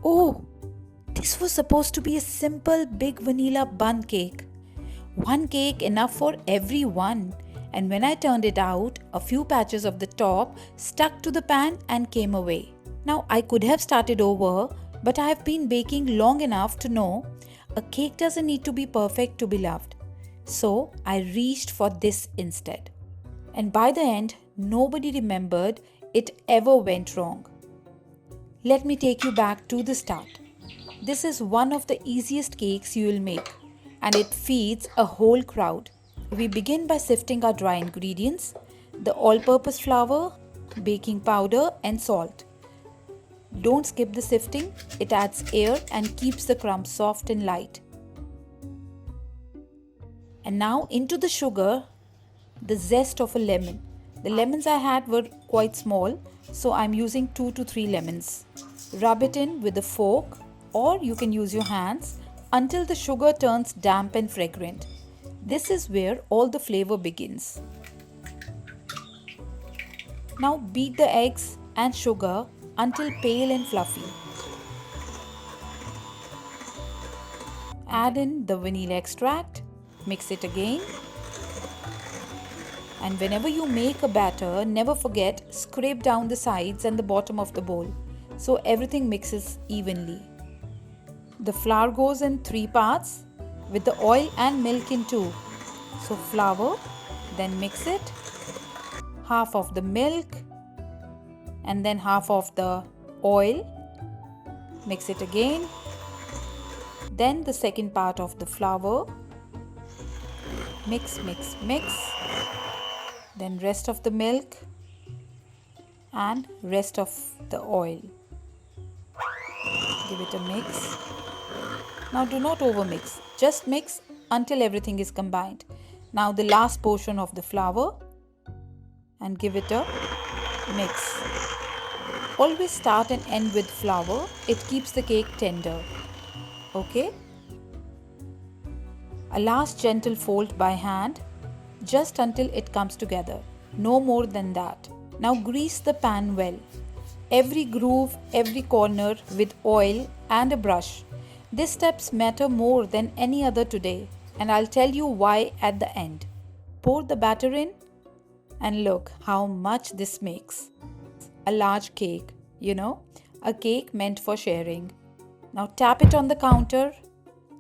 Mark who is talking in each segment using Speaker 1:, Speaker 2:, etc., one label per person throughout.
Speaker 1: Oh, this was supposed to be a simple big vanilla Bundt cake. One cake enough for everyone. And when I turned it out, a few patches of the top stuck to the pan and came away. Now I could have started over, but I have been baking long enough to know a cake doesn't need to be perfect to be loved. So I reached for this instead. And by the end, nobody remembered it ever went wrong. Let me take you back to the start. This is one of the easiest cakes you will make, and it feeds a whole crowd. We begin by sifting our dry ingredients, the all-purpose flour, baking powder and salt. Don't skip the sifting, it adds air and keeps the crumbs soft and light. And now into the sugar, the zest of a lemon. The lemons I had were quite small, so I'm using 2 to 3 lemons. Rub it in with a fork, or you can use your hands until the sugar turns damp and fragrant. This is where all the flavor begins. Now beat the eggs and sugar until pale and fluffy. Add in the vanilla extract, mix it again. And whenever you make a batter, never forget, scrape down the sides and the bottom of the bowl so everything mixes evenly. The flour goes in 3 parts with the oil and milk in 2. So flour, then mix it, half of the milk and then half of the oil, mix it again, then the second part of the flour, mix, then rest of the milk and rest of the oil. Give it a mix. Now do not overmix, just mix until everything is combined. Now the last portion of the flour and give it a mix. Always start and end with flour, it keeps the cake tender. Okay? A last gentle fold by hand, just until it comes together. No more than that. Now grease the pan well. Every groove, every corner with oil and a brush. These steps matter more than any other today, and I'll tell you why at the end. Pour the batter in and look how much this makes. A large cake, a cake meant for sharing. Now tap it on the counter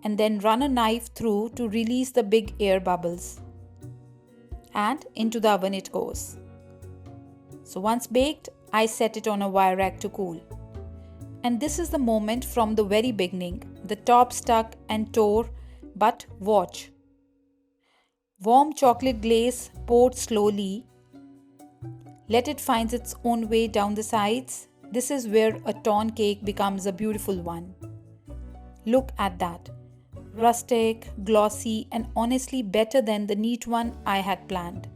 Speaker 1: and then run a knife through to release the big air bubbles. And into the oven it goes. So once baked, I set it on a wire rack to cool. And this is the moment from the very beginning. The top stuck and tore, but watch. Warm chocolate glaze poured slowly. Let it find its own way down the sides. This is where a torn cake becomes a beautiful one. Look at that. Rustic, glossy, and honestly better than the neat one I had planned.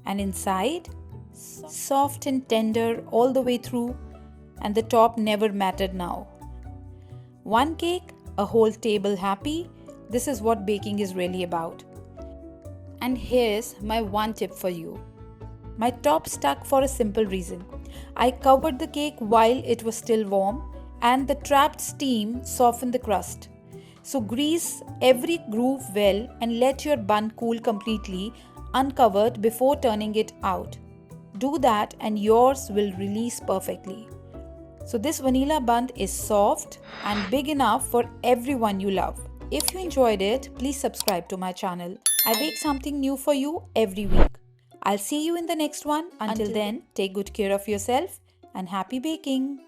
Speaker 1: And inside, soft and tender all the way through, and the top never mattered now. One cake, a whole table happy. This is what baking is really about. And here's my one tip for you. My top stuck for a simple reason. I covered the cake while it was still warm, and the trapped steam softened the crust. So grease every groove well and let your bun cool completely uncovered before turning it out. Do that and yours will release perfectly. So this vanilla Bundt is soft and big enough for everyone you love. If you enjoyed it, please subscribe to my channel. I bake something new for you every week. I'll see you in the next one. Until then, take good care of yourself and happy baking.